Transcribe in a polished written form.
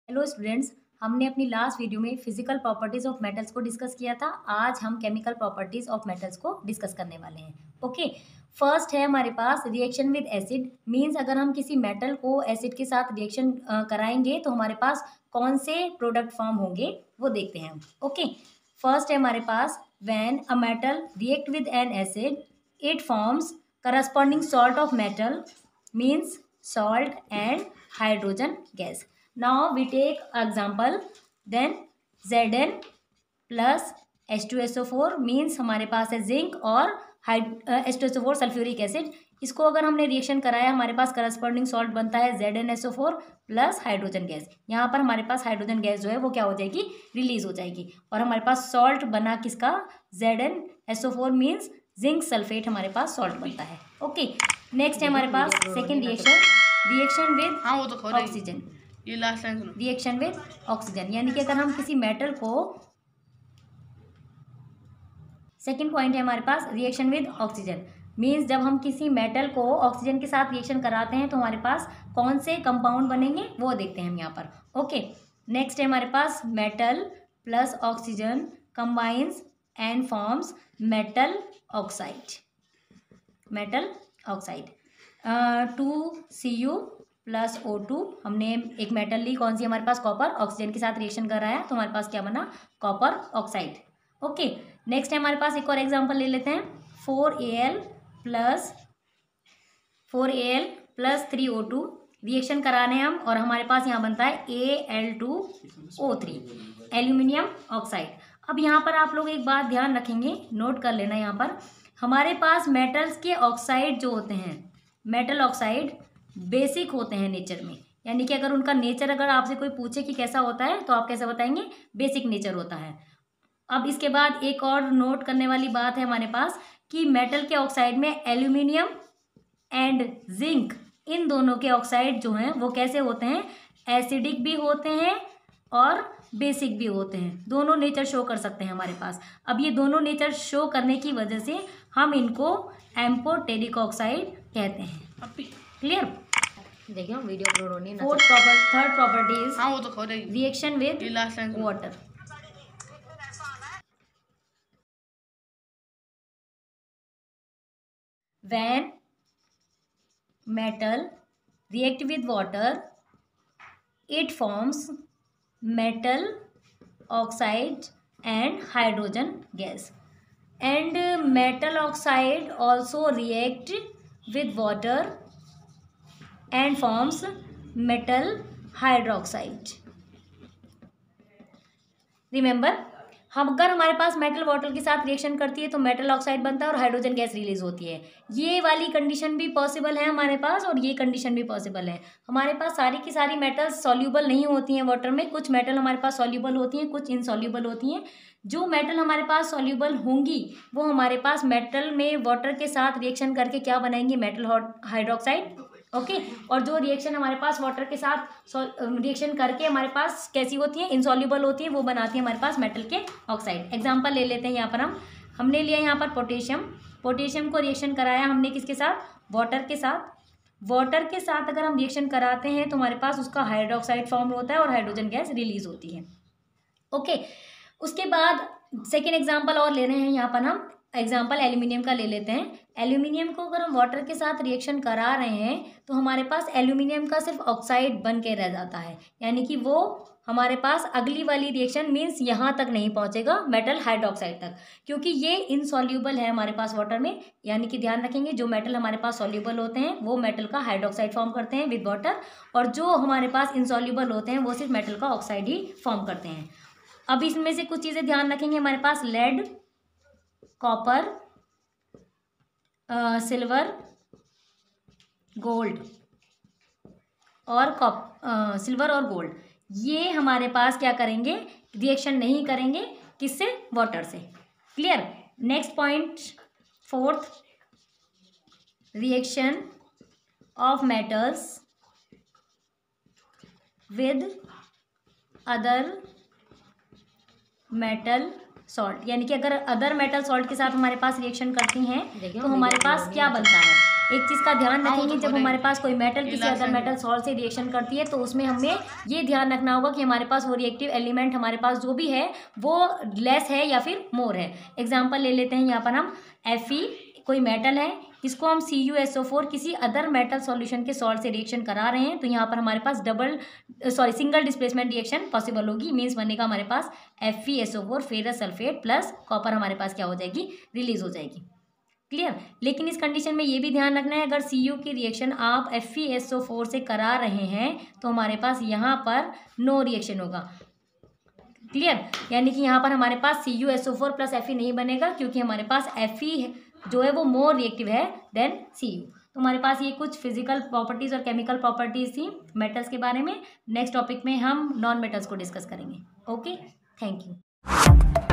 Hello students, हमने अपनी last video में फिजिकल प्रॉपर्टीज ऑफ मेटल्स को डिस्कस किया था। आज हम केमिकल प्रॉपर्टीज ऑफ मेटल्स को डिस्कस करने वाले हैं। ओके, फर्स्ट है हमारे पास रिएक्शन विद एसिड। मींस अगर हम किसी मेटल को एसिड के साथ रिएक्शन कराएंगे तो हमारे पास कौन से प्रोडक्ट फॉर्म होंगे वो देखते हैं हम। ओके, फर्स्ट है हमारे पास when a metal react with an acid it forms corresponding salt of metal means salt and hydrogen gas. Now we take example, then Zn plus H2SO4 means हमारे पास है जिंक और H2SO4 सल्फ्यूरिक एसिड। इसको अगर हमने reaction कराया हमारे पास corresponding salt बनता है ZnSO4 प्लस हाइड्रोजन गैस। यहाँ पर हमारे पास हाइड्रोजन गैस जो है वो क्या हो जाएगी, रिलीज हो जाएगी और हमारे पास सॉल्ट बना किसका, ZnSO4 मीन्स जिंक सल्फेट हमारे पास सॉल्ट बनता है। ओके, नेक्स्ट है हमारे पास सेकेंड रिएक्शन विद ऑक्सीजन। ये लास्ट लाइन सुनो। रिएक्शन विद ऑक्सीजन यानी कि अगर हम किसी मेटल को, सेकेंड पॉइंट है हमारे पास रिएक्शन विद ऑक्सीजन मीन्स जब हम किसी मेटल को ऑक्सीजन के साथ रिएक्शन कराते हैं तो हमारे पास कौन से कंपाउंड बनेंगे वो देखते हैं हम यहाँ पर। ओके, नेक्स्ट है हमारे पास metal plus oxygen combines and forms metal oxide. Metal oxide 2Cu plus O2। हमने एक मेटल ली, कौन सी हमारे पास, कॉपर। ऑक्सीजन के साथ रिएक्शन कर रहा है तो हमारे पास क्या बना, कॉपर ऑक्साइड। ओके, नेक्स्ट है हमारे पास एक और एग्जांपल ले लेते हैं, 4Al प्लस 3O2 रिएक्शन कराने हम और हमारे पास यहाँ बनता है Al2O3 एल्यूमिनियम ऑक्साइड। अब यहाँ पर आप लोग एक बात ध्यान रखेंगे, नोट कर लेना, यहाँ पर हमारे पास मेटल्स के ऑक्साइड जो होते हैं, मेटल ऑक्साइड बेसिक होते हैं नेचर में। यानी कि अगर उनका नेचर अगर आपसे कोई पूछे कि कैसा होता है तो आप कैसे बताएंगे, बेसिक नेचर होता है। अब इसके बाद एक और नोट करने वाली बात है हमारे पास कि मेटल के ऑक्साइड में एल्यूमिनियम एंड जिंक, इन दोनों के ऑक्साइड जो हैं वो कैसे होते हैं, एसिडिक भी होते हैं और बेसिक भी होते हैं। दोनों नेचर शो कर सकते हैं हमारे पास। अब ये दोनों नेचर शो करने की वजह से हम इनको एम्फोटेरिक ऑक्साइड कहते हैं। क्लियर? देखिए वीडियो अपलोड होनी है। थर्ड प्रॉपर्टी इज हाँ वो तो खोल रही। रिएक्शन विद ये last line water. When metal react with water, it forms metal oxide and hydrogen gas. And metal oxide also react with water and forms metal hydroxide. Remember, हम अगर हमारे पास मेटल वाटर के साथ reaction करती है तो मेटल ऑक्साइड बनता है और हाइड्रोजन गैस रिलीज होती है। ये वाली कंडीशन भी पॉसिबल है हमारे पास और ये कंडीशन भी पॉसिबल है। हमारे पास सारी की सारी मेटल्स सॉल्यूबल नहीं होती हैं वाटर में। कुछ मेटल हमारे पास सॉल्यूबल होती हैं, कुछ इनसॉल्यूबल होती हैं। जो मेटल हमारे पास सॉल्यूबल होंगी वो हमारे पास मेटल में वाटर के साथ रिएक्शन करके क्या बनाएंगे, मेटल हाइड्रोक्साइड। ओके, और जो रिएक्शन हमारे पास वाटर के साथ रिएक्शन करके हमारे पास कैसी होती है, इनसॉल्यूबल होती है, वो बनाती है हमारे पास मेटल के ऑक्साइड। एग्जांपल ले लेते हैं यहाँ पर हमने लिया यहाँ पर पोटेशियम को रिएक्शन कराया हमने किसके साथ, वाटर के साथ। वाटर के साथ अगर हम रिएक्शन कराते हैं तो हमारे पास उसका हाइड्रोक्साइड फॉर्म होता है और हाइड्रोजन गैस रिलीज होती है। ओके, उसके बाद सेकेंड एग्जाम्पल और ले रहे हैं यहाँ पर हम, एग्जाम्पल एल्यूमिनियम का ले लेते हैं। एल्यूमिनियम को अगर हम वाटर के साथ रिएक्शन करा रहे हैं तो हमारे पास एल्यूमिनियम का सिर्फ ऑक्साइड बन के रह जाता है। यानी कि वो हमारे पास अगली वाली रिएक्शन मीन्स यहाँ तक नहीं पहुँचेगा, मेटल हाइड्रोक्साइड तक, क्योंकि ये इनसॉल्यूबल है हमारे पास वाटर में। यानी कि ध्यान रखेंगे, जो मेटल हमारे पास सॉल्यूबल होते हैं वो मेटल का हाइड्रोक्साइड फॉर्म करते हैं विद वाटर, और जो हमारे पास इनसॉल्यूबल होते हैं वो सिर्फ मेटल का ऑक्साइड ही फॉर्म करते हैं। अब इसमें से कुछ चीज़ें ध्यान रखेंगे, हमारे पास लेड, कॉपर, सिल्वर, गोल्ड और सिल्वर और गोल्ड, ये हमारे पास क्या करेंगे, रिएक्शन नहीं करेंगे, किससे, वाटर से। Clear? Next point, fourth, reaction of metals with other metal salt. यानी कि अगर अदर मेटल सॉल्ट के साथ हमारे पास रिएक्शन करती हैं तो हमारे पास क्या बनता है, एक चीज़ का ध्यान रखेंगे, जब हमारे पास कोई मेटल किसी अदर मेटल सॉल्ट से रिएक्शन करती है तो उसमें हमें ये ध्यान रखना होगा कि हमारे पास वो रिएक्टिव एलिमेंट हमारे पास जो भी है वो लेस है या फिर मोर है। एग्जाम्पल ले लेते हैं, यहाँ पर हम Fe कोई मेटल है, इसको हम CuSO4 किसी अदर मेटल सॉल्यूशन के सॉल्ट से रिएक्शन करा रहे हैं, तो यहाँ पर हमारे पास सिंगल डिस्प्लेसमेंट रिएक्शन पॉसिबल होगी। मीन्स बनेगा हमारे पास FeSO4 ferrous sulphate plus copper हमारे पास क्या हो जाएगी, रिलीज हो जाएगी। क्लियर। लेकिन इस कंडीशन में ये भी ध्यान रखना है, अगर Cu की रिएक्शन आप FeSO4 से करा रहे हैं तो हमारे पास यहाँ पर नो रिएक्शन होगा। क्लियर। यानी कि यहाँ पर हमारे पास CuSO4 प्लस Fe नहीं बनेगा, क्योंकि हमारे पास Fe जो है वो मोर रिएक्टिव है देन Cu। तो हमारे पास ये कुछ फिजिकल प्रॉपर्टीज़ और केमिकल प्रॉपर्टीज़ थी मेटल्स के बारे में। नेक्स्ट टॉपिक में हम नॉन मेटल्स को डिस्कस करेंगे। Okay, thank you.